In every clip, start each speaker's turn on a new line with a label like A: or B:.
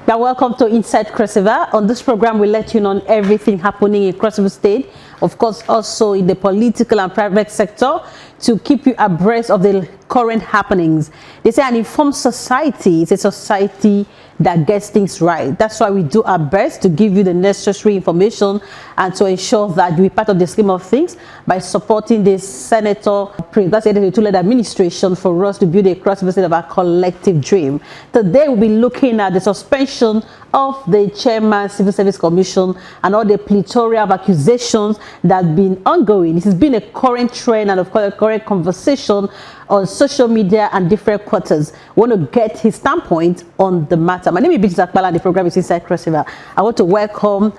A: Now, welcome to Inside Cross River. On this program, we let you know on everything happening in Cross River State, of course, also in the political and private sector, to keep you abreast of the current happenings. They say an informed society is a society that gets things right. That's why we do our best to give you the necessary information and to ensure that you're part of the scheme of things by supporting this Senator to-led administration for us to build a Cross River State of our collective dream. Today, we'll be looking at the suspension of the Chairman Civil Service Commission and all the plethora of accusations that have been ongoing. This has been a current trend and of course a current conversation on social media and different quarters. We want to get his standpoint on the matter. My name is Beatrice Akpala and the program is Inside Cross River. I want to welcome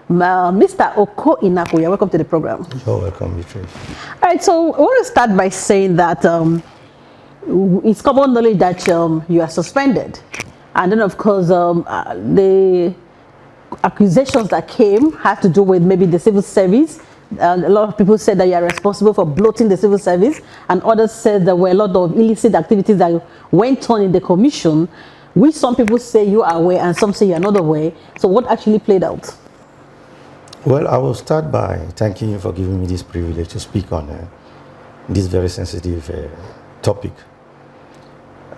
A: Mr. Oko Inaku. You're welcome to the program.
B: You're welcome, Beatrice.
A: All right, so I want to start by saying that it's common knowledge that you are suspended. And then, of course, the accusations that came had to do with maybe the civil service. A lot of people said that you are responsible for bloating the civil service, and others said there were a lot of illicit activities that went on in the commission, which some people say you are aware and some say you are not aware. So what actually played out?
B: Well, I will start by thanking you for giving me this privilege to speak on this very sensitive topic.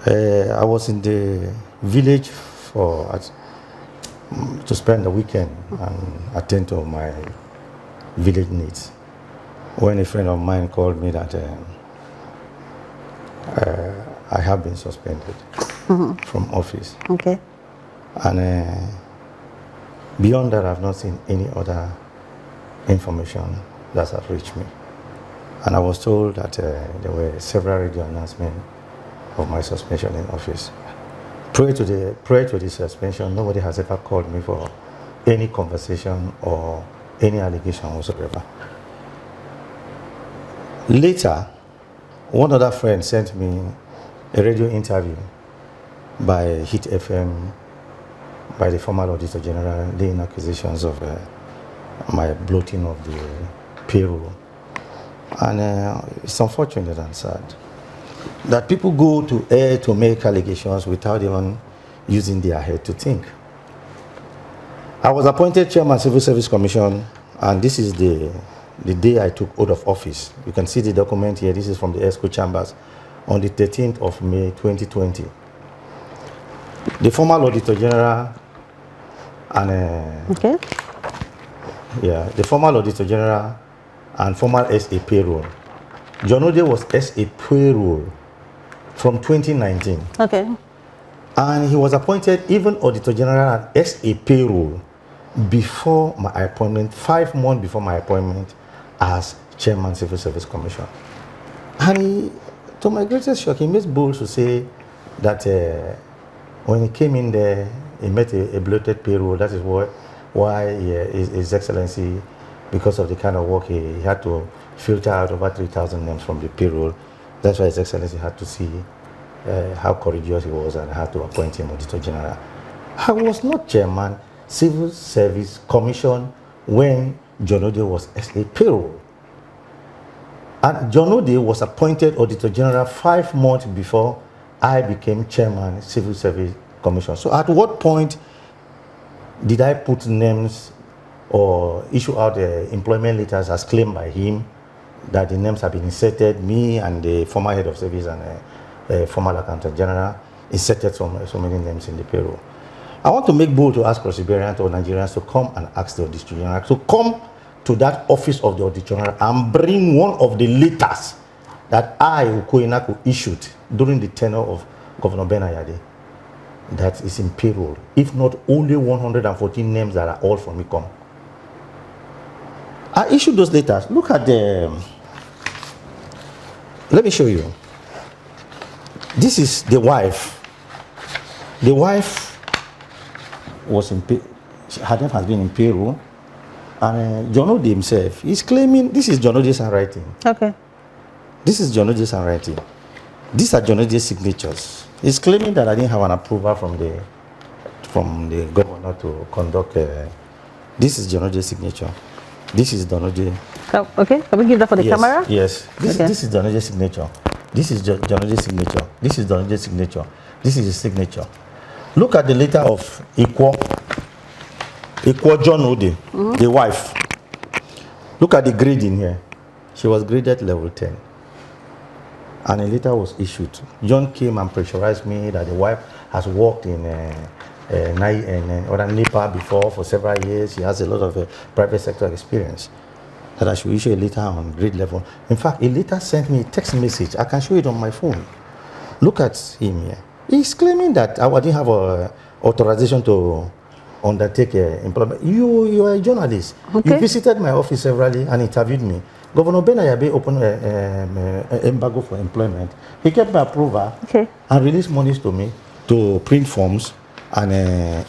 B: I was in the village to spend the weekend and attend to my village needs when a friend of mine called me that I have been suspended from office.
A: Okay.
B: And beyond that, I've not seen any other information that has reached me. And I was told that there were several radio announcements of my suspension in office. Prior to the suspension, nobody has ever called me for any conversation or any allegation whatsoever. Later, one other friend sent me a radio interview by Hit FM, by the former Auditor General, laying accusations of my bloating of the payroll. And it's unfortunate and sad that people go to air to make allegations without even using their head to think. I was appointed Chairman Civil Service Commission, and this is the day I took oath of office. You can see the document here. This is from the ESCO chambers on the 13th of May 2020. The former Auditor General and the former Auditor General and former SA Payroll. John Ode was SA Payroll from 2019.
A: Okay.
B: And he was appointed even Auditor General and SA Payroll before my appointment, 5 months before my appointment as Chairman Civil Service Commission. And he, to my greatest shock, he made bold to say that when he came in there, he met a bloated payroll. That is why His Excellency, because of the kind of work he had to filter out over 3,000 names from the payroll. That's why His Excellency had to see how courageous he was and had to appoint him Auditor General. I was not Chairman Civil Service Commission when John Ode was SA Payroll. And John Ode was appointed Auditor General 5 months before I became Chairman Civil Service Commission. So at what point did I put names or issue out employment letters as claimed by him that the names have been inserted, me and the former head of service and former accountant general inserted so many names in the payroll? I want to make bold to ask Cross-Riverians or Nigerians to come and ask the Auditor General to come to that office of the Auditor General and bring one of the letters that I, Oko Inaku, issued during the tenure of Governor Ben Ayade that is in payroll. If not, only 114 names that are all from Ecom. I issued those letters. Look at the... Let me show you. This is the wife. The wife was in her name has been in payroll, and John Ode himself is claiming this is John Ode's handwriting.
A: Okay.
B: This is John Ode's handwriting. These are John Ode's signatures. He's claiming that I didn't have an approval from the governor to conduct. This is John Ode's signature. This is John Ode.
A: Oh, okay. Can we give that for the camera?
B: Yes. This is John Ode's signature. This is John Ode's signature. This is John Ode's signature. This is his signature. Look at the letter of Ikwo John Ode, the wife. Look at the grading here. She was graded level 10. And a letter was issued. John came and pressurized me that the wife has worked in NEPA before for several years. She has a lot of private sector experience. That I should issue a letter on grade level. In fact, a letter sent me a text message. I can show it on my phone. Look at him here. He's claiming that I didn't have authorization to undertake employment. You are a journalist.
A: Okay.
B: You visited my office severally and interviewed me. Governor Ben Ayabe opened embargo for employment. He kept my approval and released monies to me to print forms and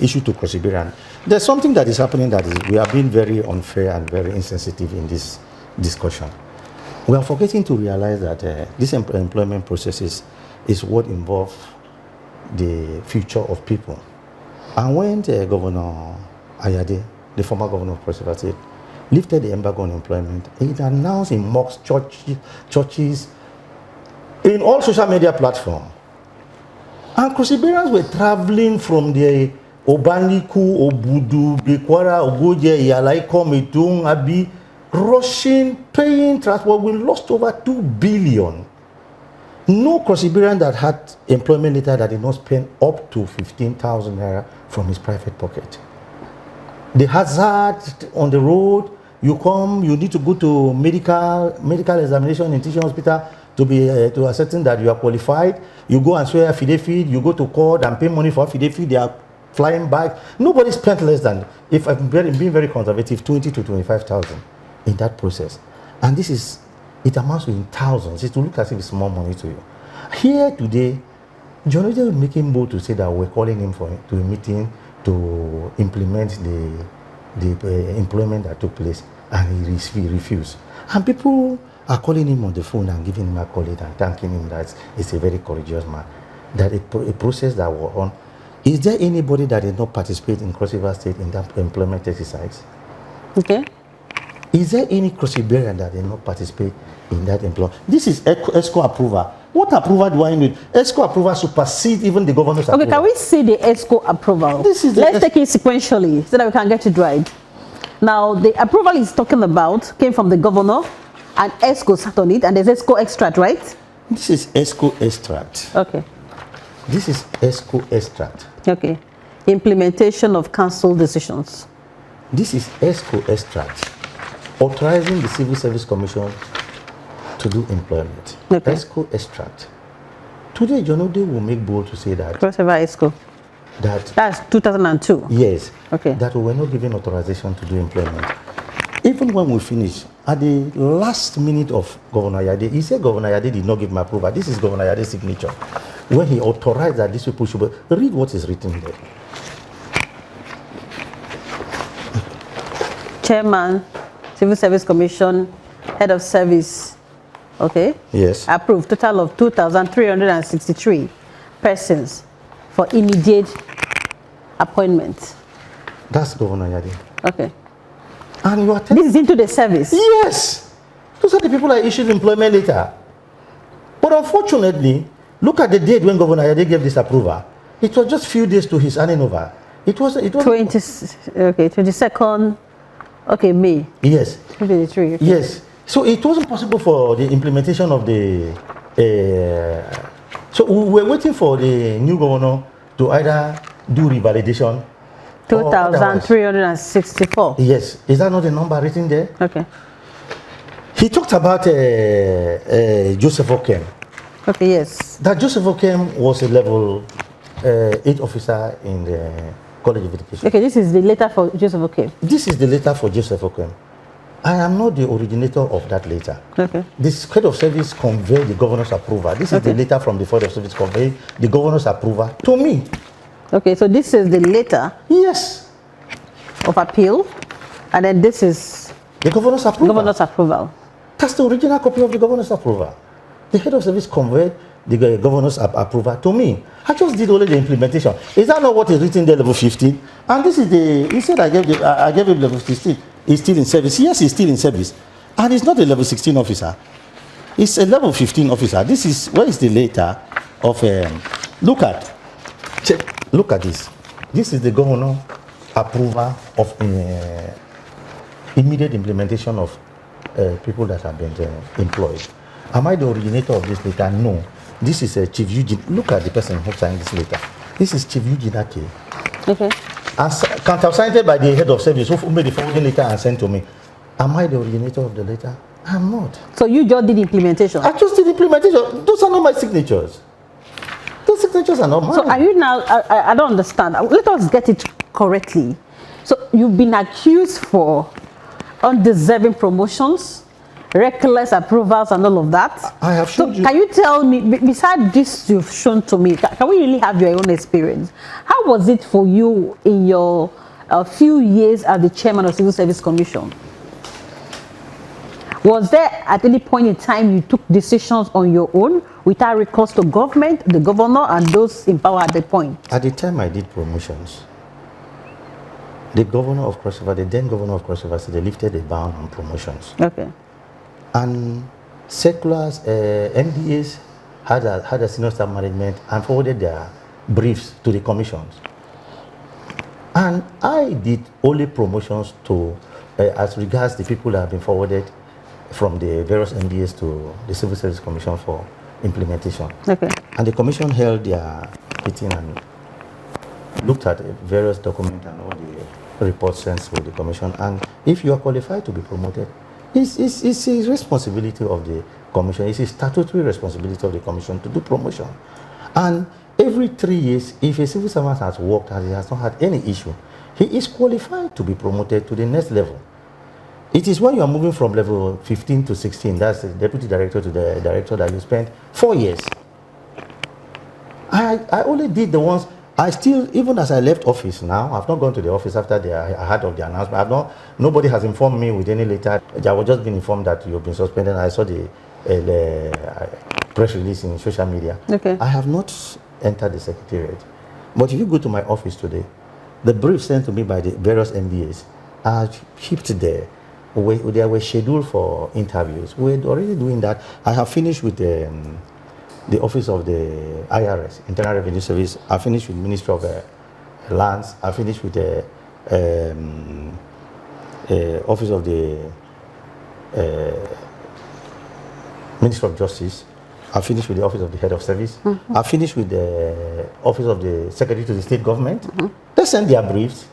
B: issue to Cross-Iberian. There's something that is happening that we are being very unfair and very insensitive in this discussion. We are forgetting to realize that this employment processes is what involves the future of people. And when Governor Ayade, the former governor of Cross River State, lifted the embargo on employment, it announced in mosques, churches, in all social media platforms. And Cross-Iberians were traveling from the Obaniku, Obudu, Bekwara, Ogoje, Yalaiko, Metung, Abi, rushing, paying transport. We lost over 2 billion. No Cross-Iberian that had employment letter that did not spend up to 15,000 naira from his private pocket. The hazard on the road, you come, you need to go to medical examination in teaching hospital to be to ascertain that you are qualified. You go and swear affidavit, you go to court and pay money for affidavit, they are flying back. Nobody spent less than, if I'm being very conservative, 20 to 25,000 in that process. And this is, it amounts to in thousands. It will look as if it's small money to you. Here today, John Ode was making bold to say that we're calling him to a meeting to implement the employment that took place, and he refused. And people are calling him on the phone and giving him accolade and thanking him that he's a very courageous man. That a process that we're on. Is there anybody that did not participate in Cross River State in that employment exercise?
A: Okay.
B: Is there any Cross-Iberian that did not participate in that employment? This is ESCO approval. What approval do I need? ESCO approval supersedes even the governor's approval.
A: Okay, can we see the ESCO approval? Let's take it sequentially so that we can get it right. Now, the approval he's talking about came from the governor, and ESCO sat on it, and there's ESCO extract, right?
B: This is ESCO extract.
A: Okay.
B: This is ESCO extract.
A: Okay. Implementation of council decisions.
B: This is ESCO extract. Authorizing the Civil Service Commission to do employment.
A: Okay.
B: ESCO extract. Today, John Ode will make bold to say that.
A: Cross River ESCO. That's 2002.
B: Yes.
A: Okay.
B: That we were not given authorization to do employment. Even when we finish, at the last minute of Governor Ayade, he said Governor Ayade did not give my approval. This is Governor Ayade's signature. When he authorized that these people should read what is written there.
A: Chairman, Civil Service Commission, Head of Service. Okay.
B: Yes.
A: Approved. Total of 2,363 persons for immediate appointment.
B: That's Governor Ayade.
A: Okay.
B: And you are
A: this is into the service.
B: Yes. Those are the people that issued employment letter. But unfortunately, look at the date when Governor Ayade gave this approval. It was just few days to his handing over. It was
A: 22nd. Okay, May.
B: Yes.
A: 2023. Okay.
B: Yes. So it wasn't possible for the implementation of the. So we were waiting for the new governor to either do revalidation.
A: 2,364.
B: Yes. Is that not the number written there?
A: Okay.
B: He talked about Joseph Okem.
A: Okay, yes.
B: That Joseph Okem was a level 8 officer in the College of Education.
A: Okay, this is the letter for Joseph Okem.
B: This is the letter for Joseph Okem. I am not the originator of that letter.
A: Okay.
B: This head of service conveyed the governor's approval. This is the letter from the head of service conveying the governor's approval to me.
A: Okay, so this is the letter.
B: Yes.
A: Of appeal, and then this is
B: the governor's approval.
A: Governor's approval.
B: That's the original copy of the governor's approval. The head of service conveyed the governor's approval to me. I just did only the implementation. Is that not what is written there, level 15? And this is the, he said I gave him level 16. He's still in service. Yes, he's still in service. And he's not a level 16 officer. He's a level 15 officer. This is, where is the letter of, look at, check. Look at this. This is the governor approval of immediate implementation of people that have been employed. Am I the originator of this letter? No. This is Chief Eugene. Look at the person who signed this letter. This is Chief Eugene Ake.
A: Okay.
B: As countersigned by the head of service who made the forwarding letter and sent to me. Am I the originator of the letter? I'm not.
A: So you just did implementation?
B: I just did implementation. Those are not my signatures. Those signatures are not mine.
A: So are you now, I don't understand. Let us get it correctly. So you've been accused for undeserving promotions, reckless approvals and all of that.
B: I have shown you.
A: Can you tell me, besides this you've shown to me, can we really have your own experience? How was it for you in your few years as the chairman of Civil Service Commission? Was there at any point in time you took decisions on your own without recourse to government, the governor, and those in power at the point?
B: At the time I did promotions, the governor of Cross River, the then governor of Cross River, they lifted a ban on promotions.
A: Okay.
B: And circulars, MDAs had a senior staff management and forwarded their briefs to the commissions. And I did only promotions to, as regards the people that have been forwarded from the various MDAs to the Civil Service Commission for implementation.
A: Okay.
B: And the commission held their meeting and looked at various documents and all the reports sent to the commission. And if you are qualified to be promoted, it's a responsibility of the commission. It's a statutory responsibility of the commission to do promotion. And every 3 years, if a civil servant has worked and he has not had any issue, he is qualified to be promoted to the next level. It is when you are moving from level 15 to 16, that's the deputy director to the director, that you spend 4 years. I only did the ones, I still, even as I left office now, I've not gone to the office after I heard of the announcement. Nobody has informed me with any letter. I was just being informed that you've been suspended. I saw the press release in social media.
A: Okay. I
B: have not entered the secretariat. But if you go to my office today, the briefs sent to me by the various MDAs are kept there. They were scheduled for interviews. We're already doing that. I have finished with the office of the IRS, Internal Revenue Service. I finished with Ministry of Lands. I finished with the office of the Ministry of Justice. I finished with the office of the Head of Service. I finished with the office of the Secretary to the State Government. They sent their briefs.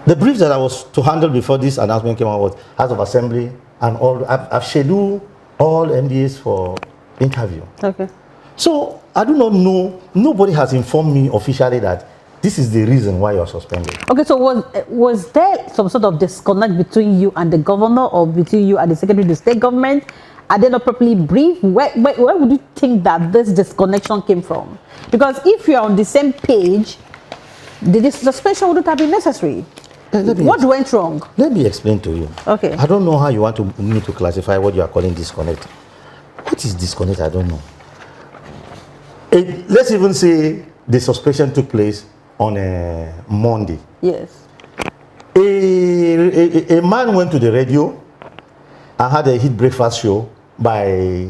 B: The briefs that I was to handle before this announcement came out was House of Assembly and all. I've scheduled all MDAs for interview.
A: Okay.
B: So I do not know. Nobody has informed me officially that this is the reason why you're suspended. Okay.
A: So was there some sort of disconnect between you and the governor, or between you and the Secretary of the State Government? Are they not properly briefed? Where would you think that this disconnection came from? Because if you're on the same page, the suspension wouldn't have been necessary. What went wrong?
B: Let me explain to you.
A: Okay.
B: I don't know how you want me to classify what you are calling disconnect. What is disconnect? I don't know. Let's even say the suspension took place on a Monday.
A: Yes.
B: A man went to the radio and had a hit breakfast show by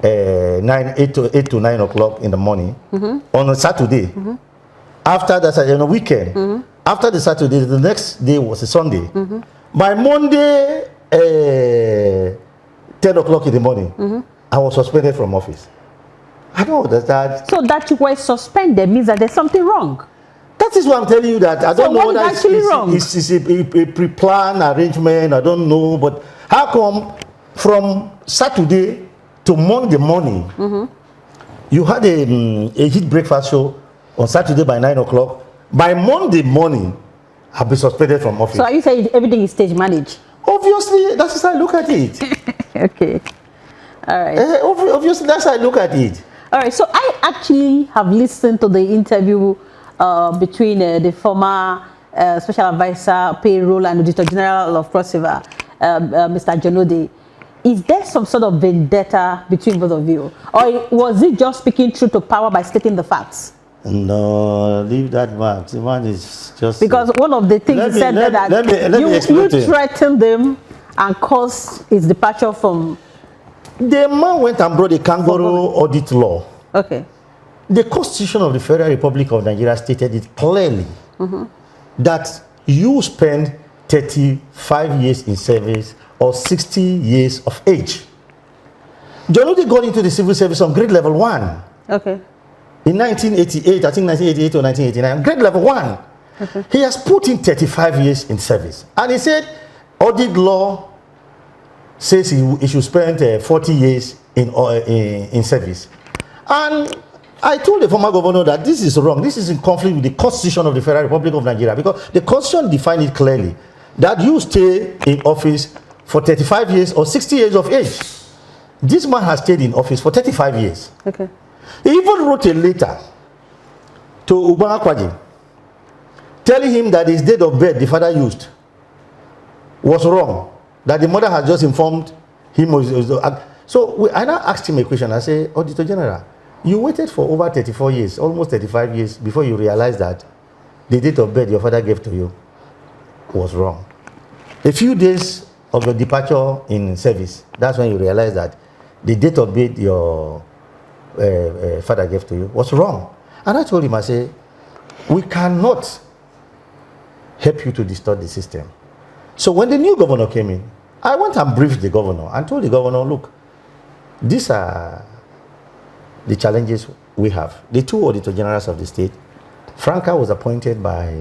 B: 8 to 9 o'clock in the morning on a Saturday. After that, on a weekend. After the Saturday, the next day was a Sunday. By Monday, 10 o'clock in the morning, I was suspended from office. I don't understand.
A: So that you were suspended means that there's something wrong.
B: That is what I'm telling you, that I don't know whether it's a pre-planned arrangement. I don't know. But how come from Saturday to Monday morning, you had a hit breakfast show on Saturday by 9 o'clock? By Monday morning, I've been suspended from office.
A: So are you saying everything is stage managed?
B: Obviously, that's how I look at it.
A: Okay. All right.
B: Obviously, that's how I look at it.
A: All right. So I actually have listened to the interview between the former Special Advisor, Payroll, and Auditor General of Cross River, Mr. Janode. Is there some sort of vendetta between both of you? Or was it just speaking truth to power by stating the facts?
B: No, leave that man. The man is just...
A: Because one of the things he said that you threatened them and caused his departure from...
B: The man went and brought a kangaroo audit law.
A: Okay.
B: The Constitution of the Federal Republic of Nigeria stated it clearly that you spend 35 years in service or 60 years of age. Jonudi got into the civil service on grade level 1.
A: Okay.
B: In 1988, I think 1988 or 1989, grade level 1.
A: Okay.
B: He has put in 35 years in service. And he said, audit law says he should spend 40 years in service. And I told the former governor that this is wrong. This is in conflict with the Constitution of the Federal Republic of Nigeria, because the Constitution defined it clearly that you stay in office for 35 years or 60 years of age. This man has stayed in office for 35 years.
A: Okay.
B: He even wrote a letter to Ubanga Kwaji telling him that his date of birth the father used was wrong, that the mother had just informed him. So I now asked him a question. I say, Auditor General, you waited for over 34 years, almost 35 years, before you realized that the date of birth your father gave to you was wrong. A few days of your departure in service, that's when you realized that the date of birth your father gave to you was wrong. And I told him, I say, we cannot help you to distort the system. So when the new governor came in, I went and briefed the governor and told the governor, look, these are the challenges we have. The two auditor generals of the state, Franca was appointed by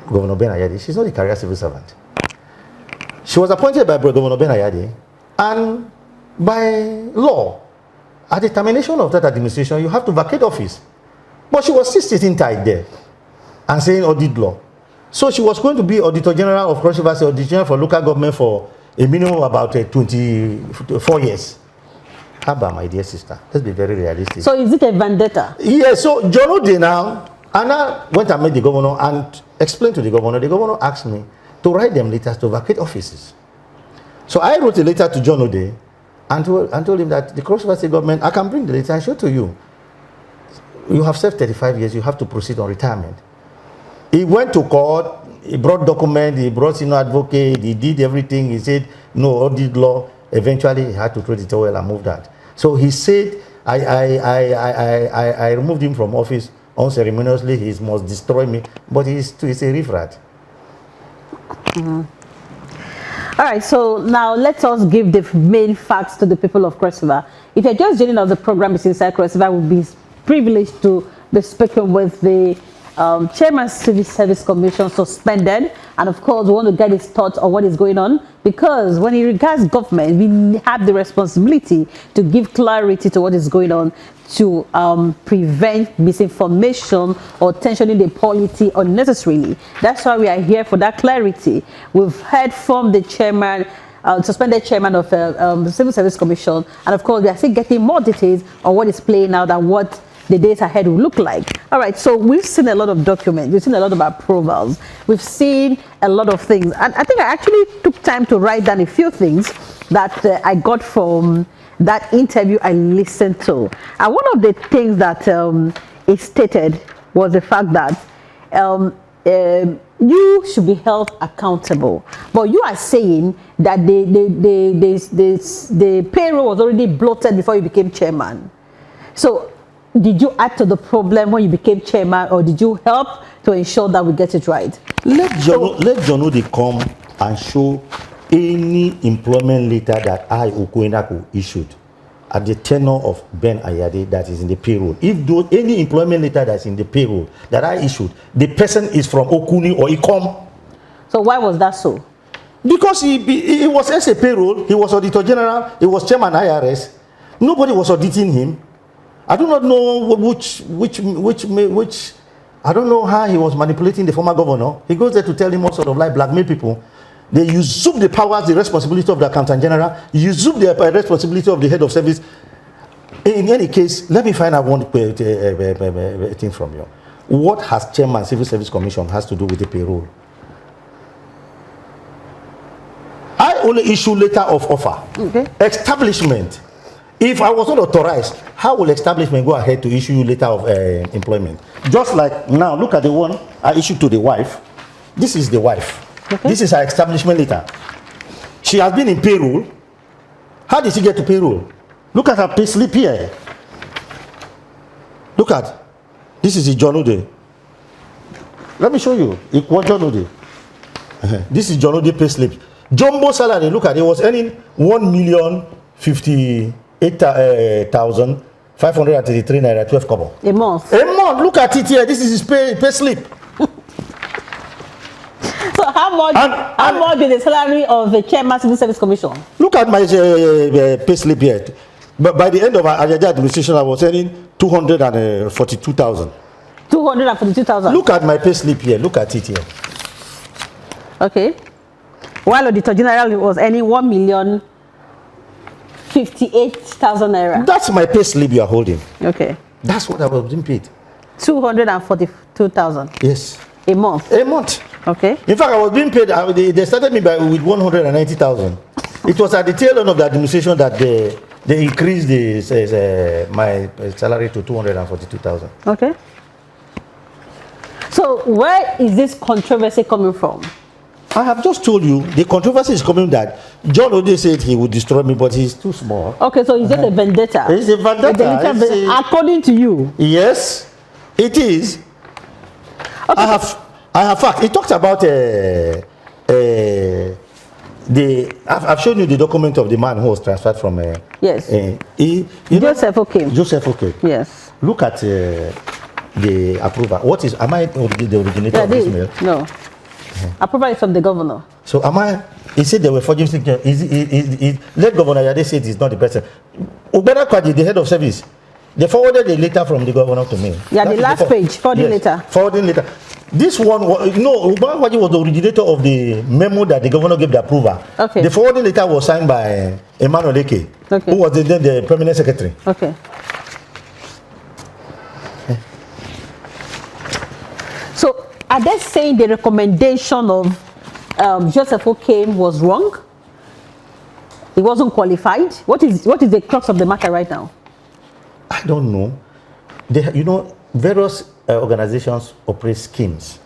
B: Governor Ben Ayade. She's not a career civil servant. She was appointed by Governor Ben Ayade, and by law, at the termination of that administration, you have to vacate office. But she was still sitting tight there and saying audit law. So she was going to be Auditor General of Cross River State, Auditor General for local government for a minimum of about 24 years. How about, my dear sister? Let's be very realistic.
A: So is it a vendetta?
B: Yes, so John Ode now, and I went and met the governor and explained to the governor. The governor asked me to write them letters to vacate offices. So I wrote a letter to John Ode and told him that the Cross River State government, I can bring the letter and show to you. You have served 35 years, you have to proceed on retirement. He went to court, he brought documents, he brought senior advocate, he did everything. He said, no, audit law. Eventually, he had to throw the towel and move that. So he said, I removed him from office unceremoniously. He must destroy me. But he's a riffraff.
A: All right, so now let us give the main facts to the people of Cross River. If you're just joining us, the program is inside Cross River. We'll be privileged to be speaking with the Chairman Civil Service Commission suspended, and of course we want to get his thoughts on what is going on, because when it regards government, we have the responsibility to give clarity to what is going on, to prevent misinformation or tensioning the polity unnecessarily. That's why we are here, for that clarity. We've heard from the chairman, suspended chairman of the Civil Service Commission, and of course we are still getting more details on what is playing out and what the days ahead will look like. All right, so we've seen a lot of documents, we've seen a lot of approvals, we've seen a lot of things, and I think I actually took time to write down a few things that I got from that interview I listened to. And one of the things that is stated was the fact that you should be held accountable, but you are saying that the payroll was already bloated before you became chairman. So did you add to the problem when you became chairman, or did you help to ensure that we get it right?
B: Let John Ode come and show any employment letter that I, Okuenaku, issued at the tenure of Ben Ayade that is in the payroll. If any employment letter that's in the payroll that I issued, the person is from Okuni or Ikom.
A: So why was that so?
B: Because he was as a payroll, he was Auditor General, he was Chairman IRS. Nobody was auditing him. I do not know which I don't know how he was manipulating the former governor. He goes there to tell him all sort of like blackmail people. They usurp the powers, the responsibility of the accountant general, usurp the responsibility of the head of service. In any case, let me find out one thing from you. What has Chairman Civil Service Commission has to do with the payroll? I only issue letter of offer.
A: Okay.
B: Establishment. If I was not authorized, how will establishment go ahead to issue letter of employment? Just like now, look at the one I issued to the wife. This is the wife. Okay. This is her establishment letter. She has been in payroll. How did she get to payroll? Look at her pay slip here. Look at, this is John Ode. Let me show you. What John Ode? This is John Ode pay slip. Jumbo salary, look at it, was earning 1,058,533 naira 12 kobo.
A: A month.
B: A month, look at it here. This is his pay slip.
A: So how much is the salary of the Chairman Civil Service Commission?
B: Look at my pay slip here. But by the end of my administration, I was earning 242,000.
A: 242,000.
B: Look at my pay slip here. Look at it here.
A: Okay. While Auditor General was earning 1,058,000 naira.
B: That's my pay slip you are holding.
A: Okay.
B: That's what I was being paid.
A: 242,000.
B: Yes.
A: A month.
B: A month.
A: Okay.
B: In fact, I was being paid. They started me with 190,000. It was at the tail end of the administration that they increased my salary to 242,000.
A: Okay. So where is this controversy coming from?
B: I have just told you the controversy is coming that John Ode said he would destroy me, but he's too small.
A: Okay, so it's just a vendetta.
B: It's a vendetta.
A: According to you.
B: Yes, it is. Okay. I have fact. He talked about I've shown you the document of the man who was transferred from.
A: Yes. Joseph Okem.
B: Joseph Okem.
A: Yes.
B: Look at the approval. What is? Am I the originator of this mail?
A: No. Approval is from the governor.
B: So am I? He said they were forging signature. Let Governor Yade say it is not the person. Ubera Kwadi, the head of service, they forwarded the letter from the governor to me.
A: Yeah, the last page, forwarding letter.
B: Forwarding letter. This one, Ubera Kwadi was the originator of the memo that the governor gave the approval.
A: Okay.
B: The forwarding letter was signed by Emmanuel Eke, who was the permanent secretary.
A: Okay. So, are they saying the recommendation of Joseph Okem was wrong? He wasn't qualified? What is the crux of the matter right now?
B: I don't know. Various organizations operate schemes.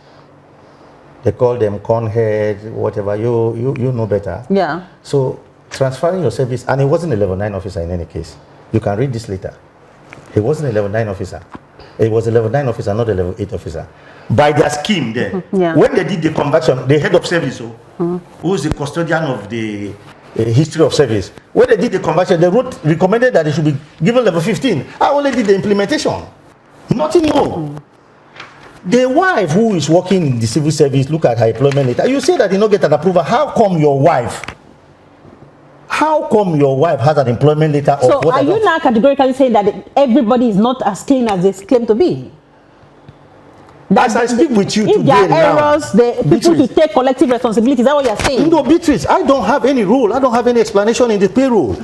B: They call them conhead, whatever. You know better.
A: Yeah.
B: So transferring your service, and he wasn't a level 9 officer in any case. You can read this later. He wasn't a level 9 officer. He was a level 9 officer, not a level 8 officer. By their scheme there, when they did the conversion, the head of service, who is the custodian of the history of service, when they did the conversion, they recommended that they should be given level 15. I only did the implementation. Nothing more. The wife who is working in the civil service, look at her employment letter. You say that you don't get an approval. How come your wife has an employment letter?
A: So are you now categorically saying that everybody is not as clean as they claim to be?
B: As I speak with you today,
A: if there are errors, people should take collective responsibility. Is that what you're saying?
B: No, Beatrice, I don't have any rule. I don't have any explanation in the payroll.